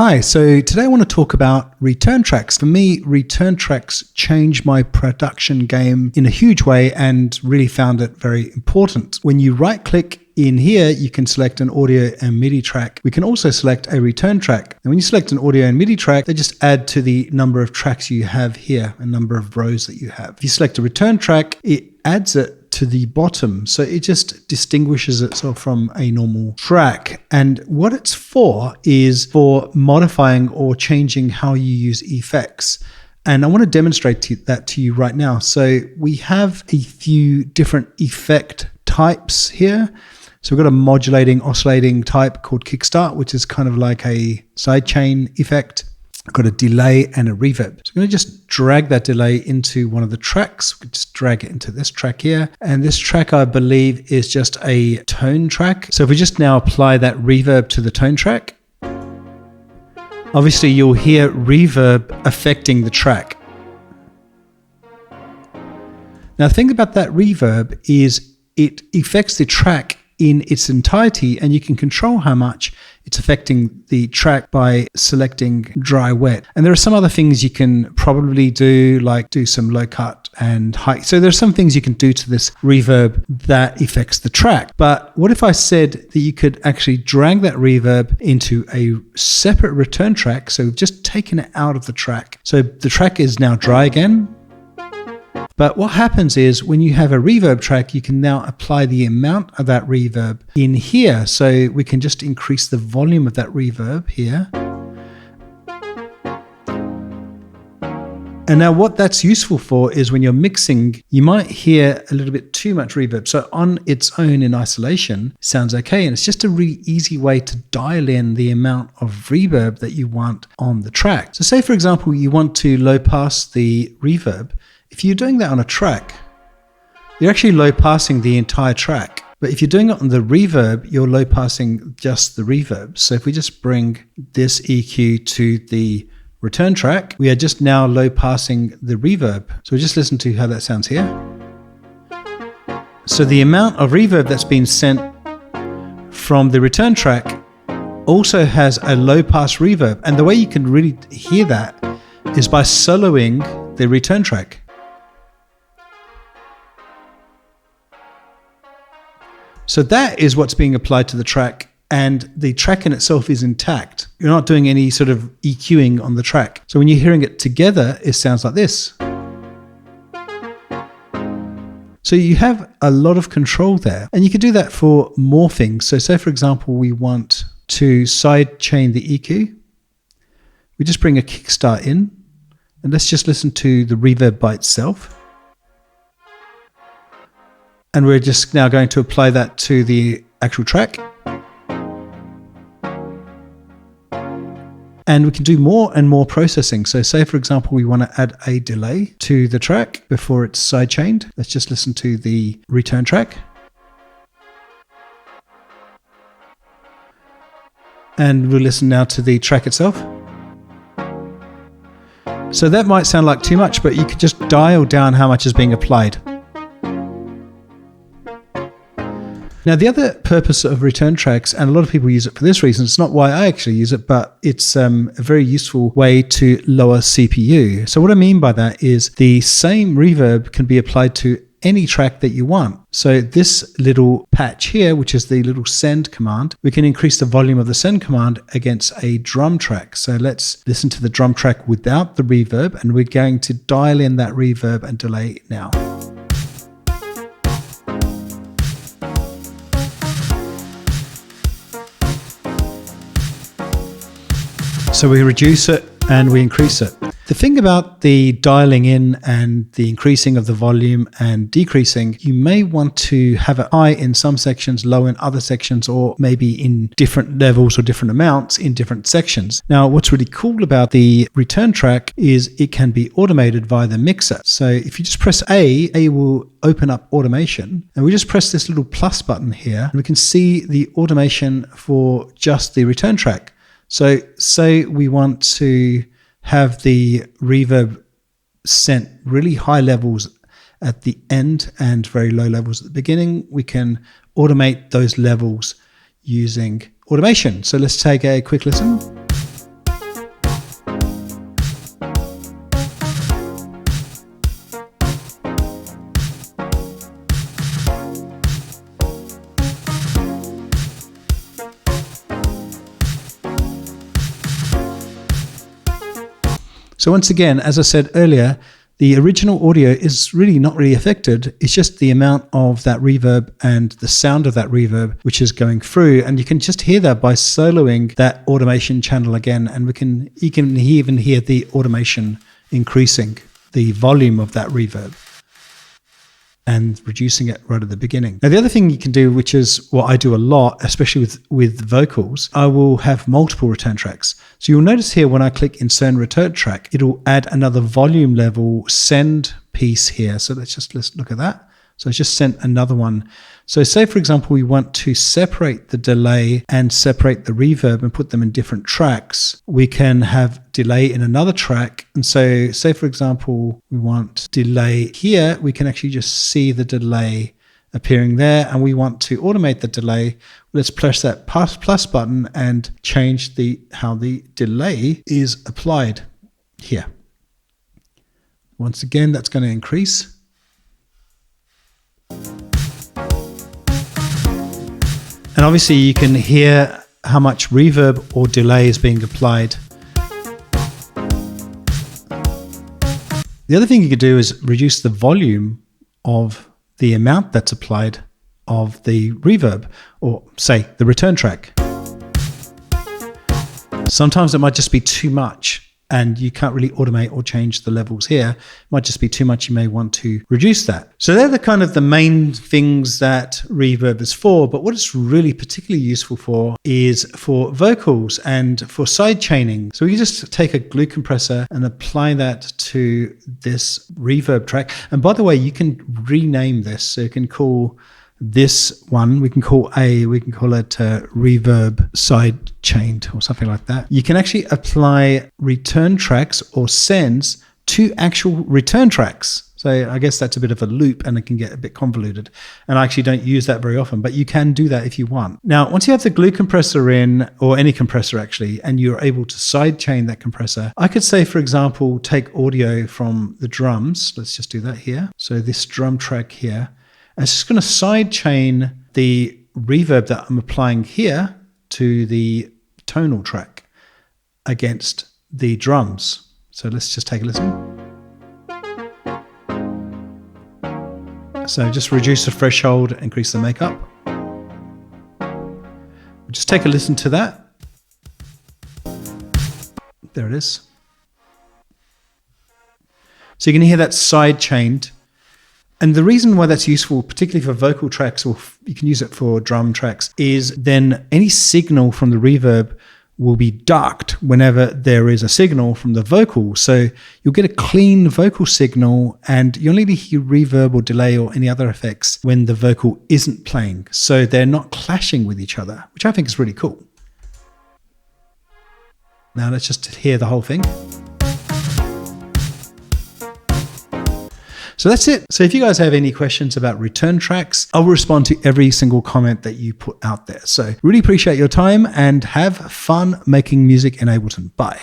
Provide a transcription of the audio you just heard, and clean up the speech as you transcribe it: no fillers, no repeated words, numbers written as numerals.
Hi, so today I want to talk about return tracks. For me, return tracks changed my production game in a huge way and really found it very important. When you right click in here, you can select an audio and MIDI track. We can also select a return track. And when you select an audio and MIDI track, they just add to the number of tracks you have here, a number of rows that you have. If you select a return track, it adds it to the bottom. So it just distinguishes itself from a normal track. And what it's for is for modifying or changing how you use effects. And I want to demonstrate that to you right now. So we have a few different effect types here. So we've got a modulating, oscillating type called kickstart, which is kind of like a sidechain effect. I've got a delay and a reverb. So I'm going to just drag that delay into one of the tracks. We just drag it into this track here. And this track, I believe, is just a tone track. So if we just now apply that reverb to the tone track, obviously you'll hear reverb affecting the track. Now the thing about that reverb is it affects the track in its entirety, and you can control how much it's affecting the track by selecting dry wet. And there are some other things you can probably do, like do some low cut and high. So there's some things you can do to this reverb that affects the track. But what if I said that you could actually drag that reverb into a separate return track? So we've just taken it out of the track. So the track is now dry again. But what happens is when you have a reverb track, you can now apply the amount of that reverb in here. So we can just increase the volume of that reverb here. And now what that's useful for is when you're mixing, you might hear a little bit too much reverb. So on its own in isolation, sounds okay. And it's just a really easy way to dial in the amount of reverb that you want on the track. So say, for example, you want to low pass the reverb. If you're doing that on a track, you're actually low passing the entire track. But if you're doing it on the reverb, you're low passing just the reverb. So if we just bring this EQ to the return track, we are just now low passing the reverb. So we just listen to how that sounds here. So the amount of reverb that's been sent from the return track also has a low pass reverb. And the way you can really hear that is by soloing the return track. So that is what's being applied to the track, and the track in itself is intact. You're not doing any sort of EQing on the track. So when you're hearing it together, it sounds like this. So you have a lot of control there, and you can do that for more things. So say, for example, we want to sidechain the EQ. We just bring a kickstart in, and let's just listen to the reverb by itself. And we're just now going to apply that to the actual track. And we can do more and more processing. So say, for example, we want to add a delay to the track before it's sidechained. Let's just listen to the return track. And we'll listen now to the track itself. So that might sound like too much, but you could just dial down how much is being applied. Now, the other purpose of return tracks, and a lot of people use it for this reason, it's not why I actually use it, but it's a very useful way to lower CPU. So what I mean by that is the same reverb can be applied to any track that you want. So this little patch here, which is the little send command, we can increase the volume of the send command against a drum track. So let's listen to the drum track without the reverb, and we're going to dial in that reverb and delay now. So we reduce it and we increase it. The thing about the dialing in and the increasing of the volume and decreasing, you may want to have it high in some sections, low in other sections, or maybe in different levels or different amounts in different sections. Now, what's really cool about the return track is it can be automated via the mixer. So if you just press A will open up automation, and we just press this little plus button here, and we can see the automation for just the return track. So say we want to have the reverb sent really high levels at the end and very low levels at the beginning. We can automate those levels using automation. So let's take a quick listen. So once again, as I said earlier, the original audio is really not really affected. It's just the amount of that reverb and the sound of that reverb which is going through. And you can just hear that by soloing that automation channel again. And you can even hear the automation increasing the volume of that reverb and reducing it right at the beginning. Now, the other thing you can do, which is what I do a lot, especially with vocals, I will have multiple return tracks. So you'll notice here when I click insert return track, it'll add another volume level send piece here. So let's look at that. So it's just sent another one. So say, for example, we want to separate the delay and separate the reverb and put them in different tracks. We can have delay in another track. And so say, for example, we want delay here. We can actually just see the delay appearing there, and we want to automate the delay. Let's press that plus button and change how the delay is applied here. Once again, that's going to increase. And obviously you can hear how much reverb or delay is being applied. The other thing you could do is reduce the volume of the amount that's applied of the reverb, or say the return track. Sometimes it might just be too much and you can't really automate or change the levels here. It might just be too much. You may want to reduce that. So they're the main things that reverb is for, but what it's really particularly useful for is for vocals and for side chaining. So we can just take a glue compressor and apply that to this reverb track. And by the way, you can rename this. So you can call this one, we can call it reverb side chained or something like that. You can actually apply return tracks or sends to actual return tracks. So I guess that's a bit of a loop and it can get a bit convoluted. And I actually don't use that very often, but you can do that if you want. Now, once you have the glue compressor in, or any compressor actually, and you're able to side chain that compressor, I could say, for example, take audio from the drums. Let's just do that here. So this drum track here. And it's just going to side chain the reverb that I'm applying here to the tonal track against the drums. So let's just take a listen. So just reduce the threshold, increase the makeup. We'll just take a listen to that. There it is. So you can hear that side chained. And the reason why that's useful, particularly for vocal tracks, or you can use it for drum tracks, is then any signal from the reverb will be ducked whenever there is a signal from the vocal. So you'll get a clean vocal signal and you only hear reverb or delay or any other effects when the vocal isn't playing. So they're not clashing with each other, which I think is really cool. Now let's just hear the whole thing. So that's it. So if you guys have any questions about return tracks, I'll respond to every single comment that you put out there. So really appreciate your time and have fun making music in Ableton. Bye.